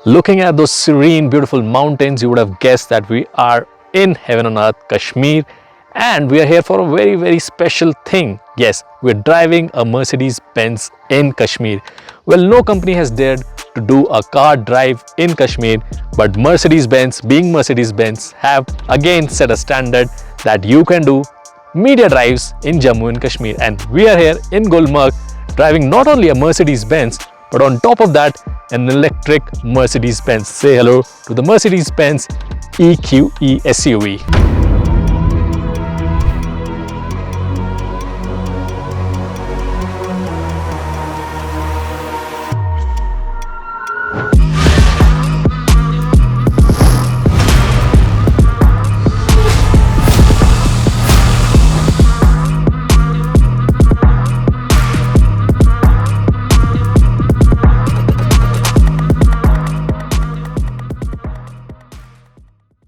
Looking at those serene, beautiful mountains, you would have guessed that we are in heaven on earth, Kashmir, and we are here for a very, very special thing. Yes, we're driving a Mercedes-Benz in Kashmir. Well, no company has dared to do a car drive in Kashmir, but Mercedes-Benz, being Mercedes-Benz, have again set a standard that you can do media drives in Jammu and Kashmir. And we are here in Gulmarg driving not only a Mercedes-Benz, but on top of that, an electric Mercedes-Benz. Say hello to the Mercedes-Benz EQE SUV.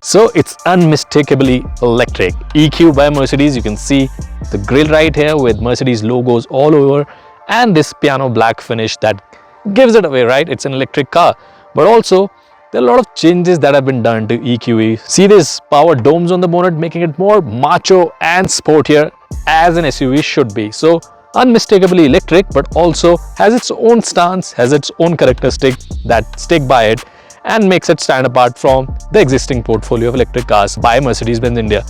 So it's unmistakably electric. EQ by Mercedes, you can see the grille right here with Mercedes logos all over and this piano black finish that gives it away, right? It's an electric car. But also there are a lot of changes that have been done to EQE. See these power domes on the bonnet, making it more macho and sportier as an SUV should be. So unmistakably electric, but also has its own stance, has its own characteristic that stick by it and makes it stand apart from the existing portfolio of electric cars by Mercedes-Benz India.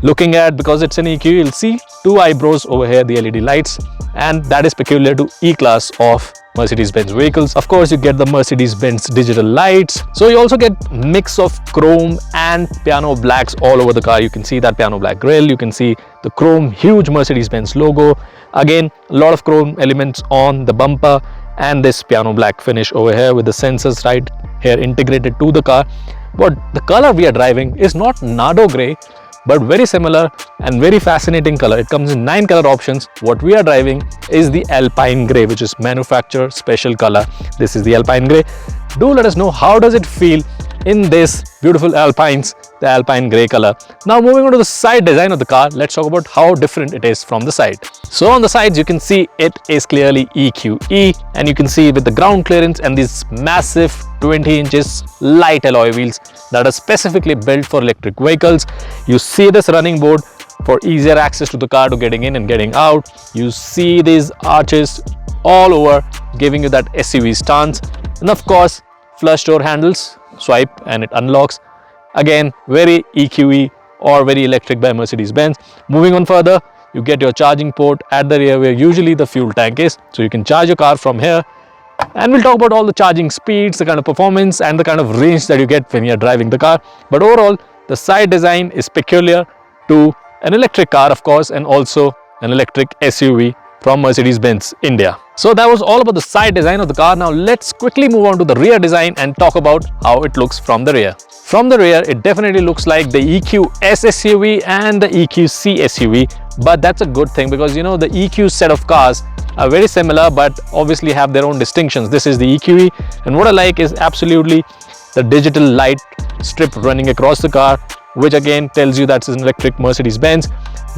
Looking at, because it's an EQ, you'll see two eyebrows over here, the LED lights, and that is peculiar to E-Class of Mercedes-Benz vehicles. Of course, you get the Mercedes-Benz digital lights. So you also get mix of chrome and piano blacks all over the car. You can see that piano black grille, you can see the chrome huge Mercedes-Benz logo. Again, a lot of chrome elements on the bumper and this piano black finish over here with the sensors right here integrated to the car. But the color we are driving is not Nardo grey, but very similar and very fascinating color. It comes in 9 color options. What we are driving is the Alpine grey, which is manufacturer special color. This is the Alpine grey. Do let us know how does it feel in this beautiful Alpines, the Alpine grey color. Now moving on to the side design of the car, let's talk about how different it is from the side. So on the sides you can see it is clearly EQE, and you can see with the ground clearance and these massive 20 inches light alloy wheels that are specifically built for electric vehicles. You see this running board for easier access to the car to getting in and getting out. You see these arches all over giving you that SUV stance, and of course flush door handles, swipe and it unlocks. Again, very EQE or very electric by Mercedes-Benz. Moving on further, you get your charging port at the rear where usually the fuel tank is, so you can charge your car from here. And we'll talk about all the charging speeds, the kind of performance and the kind of range that you get when you're driving the car. But overall, the side design is peculiar to an electric car, of course, and also an electric SUV from Mercedes-Benz India. So that was all about the side design of the car. Now let's quickly move on to the rear design and talk about how it looks from the rear. From the rear, it definitely looks like the EQS SUV and the EQC SUV, but that's a good thing because you know the EQ set of cars are very similar but obviously have their own distinctions. This is the EQE, and what I like is absolutely the digital light strip running across the car, which again tells you that's an electric Mercedes-Benz.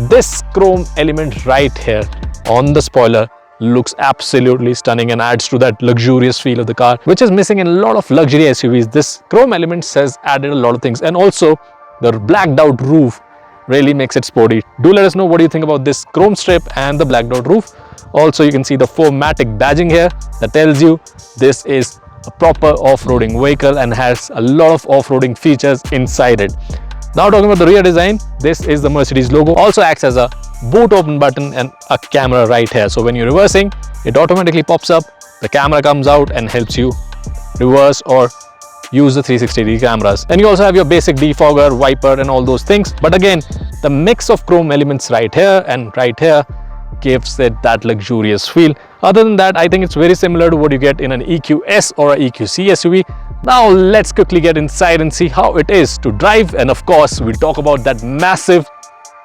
This chrome element right here on the spoiler looks absolutely stunning and adds to that luxurious feel of the car, which is missing in a lot of luxury SUVs. This chrome elements has added a lot of things, and also the blacked out roof really makes it sporty. Do let us know what do you think about this chrome strip and the blacked out roof. Also, you can see the 4MATIC badging here that tells you this is a proper off-roading vehicle and has a lot of off-roading features inside it. Now talking about the rear design, this is the Mercedes logo. Also acts as a boot open button and a camera right here. So when you're reversing, it automatically pops up, the camera comes out and helps you reverse or use the 360-degree cameras. And you also have your basic defogger, wiper and all those things. But again, the mix of chrome elements right here and right here gives it that luxurious feel. Other than that, I think it's very similar to what you get in an EQS or a EQC SUV. Now let's quickly get inside and see how it is to drive, and of course we'll talk about that massive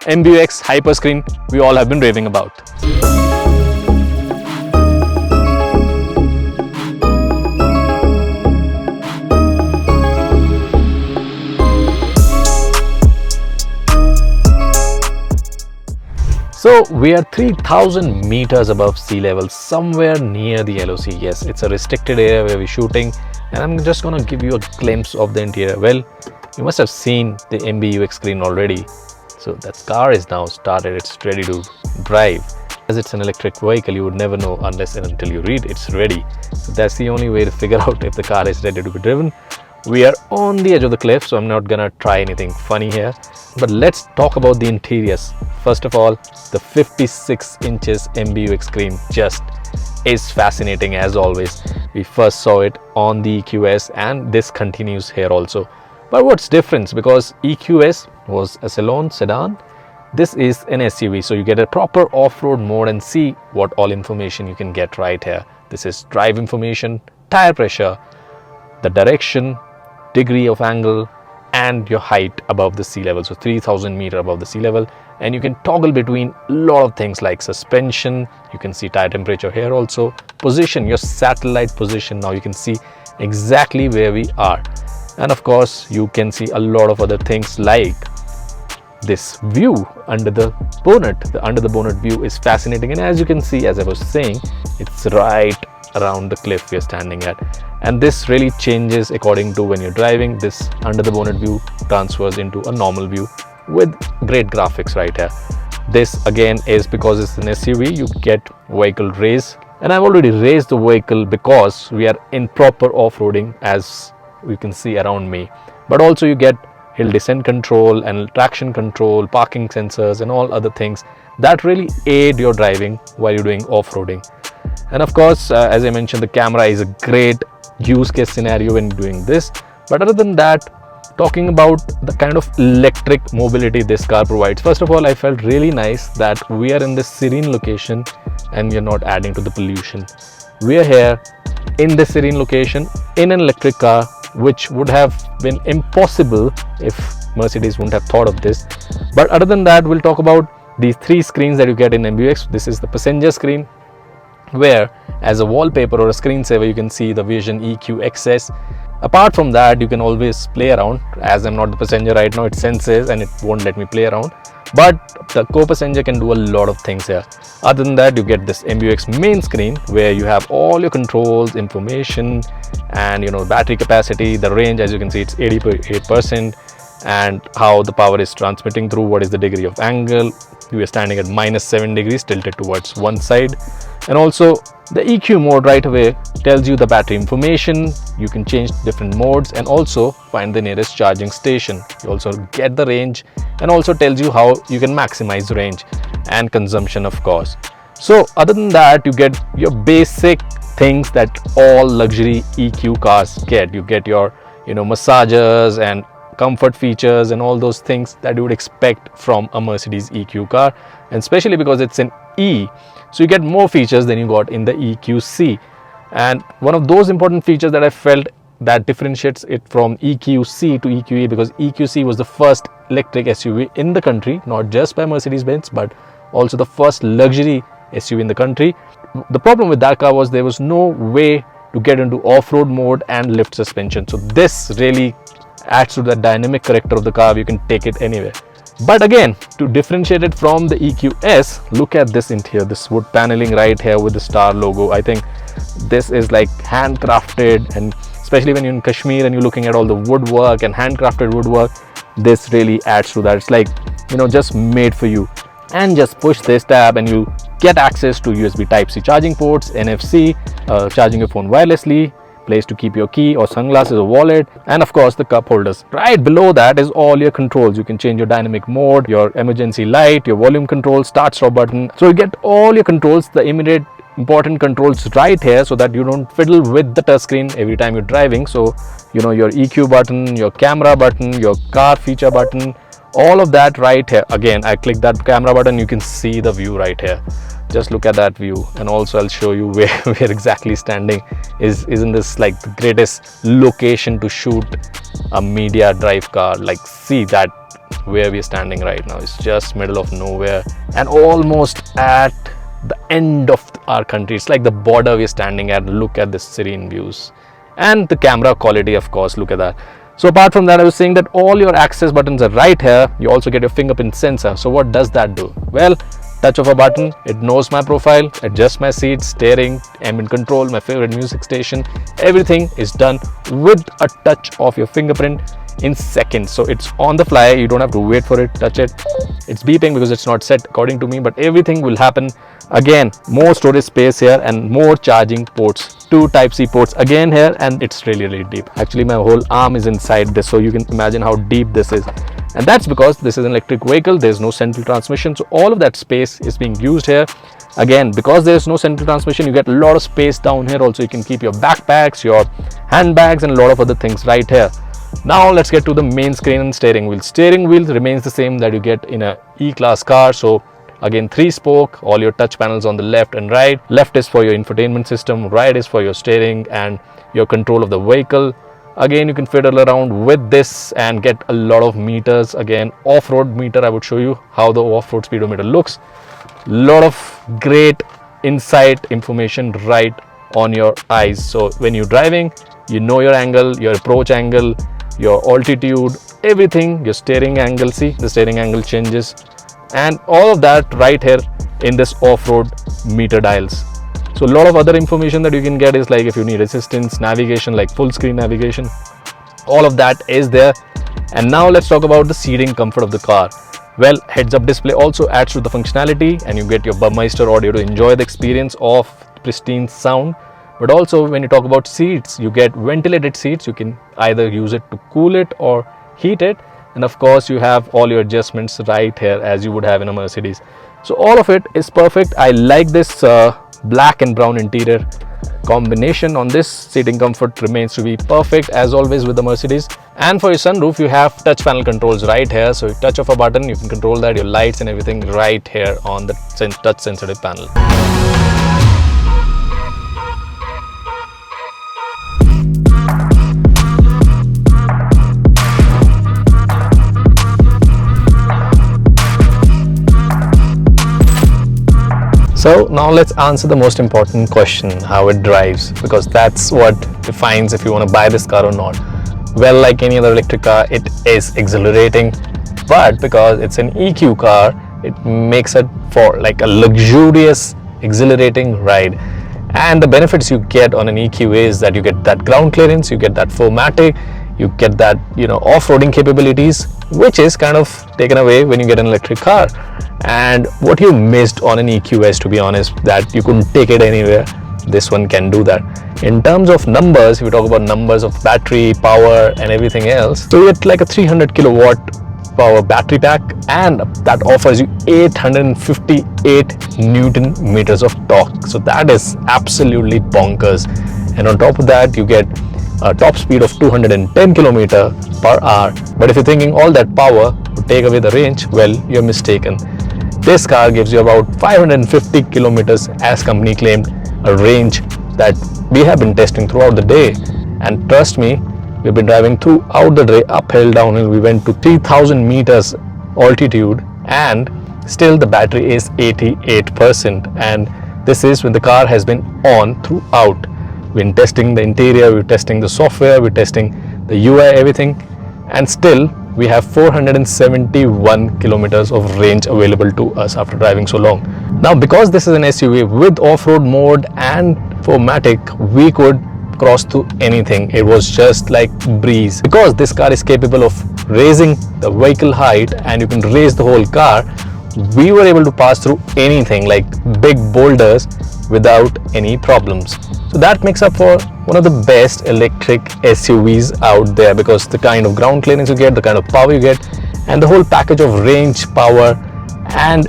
MBUX hyperscreen we all have been raving about. So we are 3000 meters above sea level, somewhere near the LOC. Yes, it's a restricted area where we're shooting, and I'm just gonna give you a glimpse of the interior. Well, you must have seen the MBUX screen already. So that car is now started, it's ready to drive. As it's an electric vehicle, you would never know unless and until you read it's ready. So that's the only way to figure out if the car is ready to be driven. We are on the edge of the cliff, so I'm not gonna try anything funny here. But let's talk about the interiors. First of all, the 56 inches MBUX screen just is fascinating as always. We first saw it on the EQS and this continues here also. But what's different, because EQS was a salon sedan, this is an SUV, so you get a proper off-road mode and see what all information you can get right here. This is drive information, tire pressure, the direction, degree of angle, and your height above the sea level, so 3000 meter above the sea level. And you can toggle between a lot of things like suspension, you can see tire temperature here also, position, your satellite position, now you can see exactly where we are. And of course you can see a lot of other things like this view under the bonnet. The under the bonnet view is fascinating, and as you can see, as I was saying, it's right around the cliff we are standing at, and this really changes according to when you're driving. This under the bonnet view transfers into a normal view with great graphics right here. This again is because it's an SUV, you get vehicle raise, and I've already raised the vehicle because we are in proper off-roading, as you can see around me. But also you get hill descent control and traction control, parking sensors and all other things that really aid your driving while you're doing off-roading. And of course, as I mentioned, the camera is a great use case scenario when doing this. But other than that, talking about the kind of electric mobility this car provides, first of all, I felt really nice that we are in this serene location and we are not adding to the pollution. We are here in this serene location in an electric car, which would have been impossible if Mercedes wouldn't have thought of this. But other than that, we'll talk about these three screens that you get in MBUX. This is the passenger screen, where as a wallpaper or a screensaver you can see the Vision EQXS. Apart from that, you can always play around. As I'm not the passenger right now, it senses and it won't let me play around, but the co-passenger can do a lot of things here. Other than that, you get this MBUX main screen where you have all your controls, information, and battery capacity, the range. As you can see, it's 88%, and how the power is transmitting through, what is the degree of angle. We are standing at -7 degrees tilted towards one side. And also the EQ mode right away tells you the battery information. You can change different modes and also find the nearest charging station. You also get the range and also tells you how you can maximize range and consumption, of course. So other than that, you get your basic things that all luxury EQ cars get. You get your massagers and comfort features and all those things that you would expect from a Mercedes EQ car, and especially because it's an E, so you get more features than you got in the EQC. And one of those important features that I felt that differentiates it from EQC to EQE, because EQC was the first electric SUV in the country, not just by Mercedes-Benz but also the first luxury SUV in the country. The problem with that car was there was no way to get into off-road mode and lift suspension, so this really adds to the dynamic character of the car. You can take it anywhere. But again, to differentiate it from the EQS, look at this interior, this wood paneling right here with the star logo. I think this is like handcrafted, and especially when you're in Kashmir and you're looking at all the woodwork and handcrafted woodwork, this really adds to that. It's like just made for you. And just push this tab and you get access to USB Type-C charging ports, NFC, charging your phone wirelessly, place to keep your key or sunglasses or wallet, and of course the cup holders. Right below that is all your controls. You can change your dynamic mode, your emergency light, your volume control, start stop button. So you get all your controls, the immediate important controls right here, so that you don't fiddle with the touchscreen every time you're driving. So your EQ button, your camera button, your car feature button, all of that right here. Again, I click that camera button, you can see the view right here. Just look at that view, and also I'll show you where we're exactly standing. Isn't this like the greatest location to shoot a media drive car? Like, see that where we're standing right now. It's just middle of nowhere and almost at the end of our country. It's like the border we're standing at. Look at the serene views and the camera quality, of course. Look at that. So apart from that, I was saying that all your access buttons are right here. You also get your fingerprint sensor. So what does that do? Well, touch of a button, it knows my profile, adjusts my seat, steering, ambient control, my favorite music station. Everything is done with a touch of your fingerprint in seconds. So it's on the fly, you don't have to wait for it, touch it. It's beeping because it's not set according to me, but everything will happen. Again, more storage space here and more charging ports, 2 Type-C ports again here, and it's really deep. Actually, my whole arm is inside this, so you can imagine how deep this is. And that's because this is an electric vehicle, there's no central transmission, so all of that space is being used here. Again, because there's no central transmission, you get a lot of space down here. Also, you can keep your backpacks, your handbags, and a lot of other things right here. Now let's get to the main screen and steering wheel. Steering wheel remains the same that you get in a E-Class car. So again, 3-spoke, all your touch panels on the left and right. Left is for your infotainment system, right is for your steering and your control of the vehicle. Again, you can fiddle around with this and get a lot of meters. Again, off-road meter, I would show you how the off-road speedometer looks. Lot of great insight information right on your eyes. So when you're driving, you know your angle, your approach angle, your altitude, everything, your steering angle. See, the steering angle changes, and all of that right here in this off-road meter dials. So a lot of other information that you can get is like if you need assistance, navigation, like full screen navigation, all of that is there. And now let's talk about the seating comfort of the car. Well, heads-up display also adds to the functionality, and you get your Burmeister audio to enjoy the experience of pristine sound. But also when you talk about seats, you get ventilated seats. You can either use it to cool it or heat it, and of course you have all your adjustments right here as you would have in a Mercedes. So all of it is perfect. I like this black and brown interior combination on this. Seating comfort remains to be perfect as always with the Mercedes. And for your sunroof, you have touch panel controls right here. So you touch of a button, you can control that, your lights and everything right here on the touch sensitive panel. So now let's answer the most important question, how it drives, because that's what defines if you want to buy this car or not. Well, like any other electric car, it is exhilarating, but because it's an EQ car, it makes it for like a luxurious, exhilarating ride. And the benefits you get on an EQ is that you get that ground clearance, you get that 4MATIC, you get that, off-roading capabilities, which is kind of taken away when you get an electric car. And what you missed on an EQS, to be honest, that you couldn't take it anywhere, this one can do that. In terms of numbers, if we talk about numbers of battery, power and everything else, so you get like a 300 kilowatt power battery pack, and that offers you 858 Newton meters of torque. So that is absolutely bonkers. And on top of that, you get a top speed of 210 kilometers per hour. But if you're thinking all that power would take away the range, well, you're mistaken. This car gives you about 550 kilometers as company claimed, a range that we have been testing throughout the day. And trust me, we've been driving throughout the day, uphill, downhill. We went to 3000 meters altitude, and still the battery is 88%. And this is when the car has been on throughout. We've been testing the interior, we're testing the software, we're testing the UI, everything, and still we have 471 kilometers of range available to us after driving so long. Now, because this is an SUV with off-road mode and 4MATIC, we could cross through anything. It was just like breeze. Because this car is capable of raising the vehicle height and you can raise the whole car, we were able to pass through anything like big boulders without any problems. So that makes up for one of the best electric SUVs out there, because the kind of ground clearance you get, the kind of power you get, and the whole package of range, power and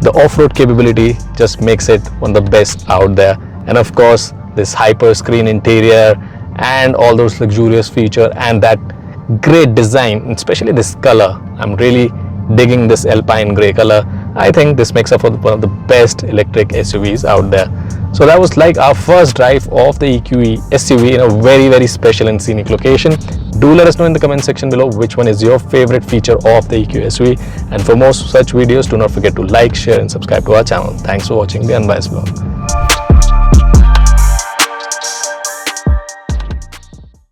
the off-road capability just makes it one of the best out there. And of course, this hyper screen interior and all those luxurious features and that great design, especially this color. I'm really digging this alpine gray color. I think this makes up for one of the best electric SUVs out there. So that was like our first drive of the EQE SUV in a very special and scenic location. Do let us know in the comment section below which one is your favorite feature of the EQE SUV. And for more such videos, do not forget to like, share and subscribe to our channel. Thanks for watching the Unbiased Vlog.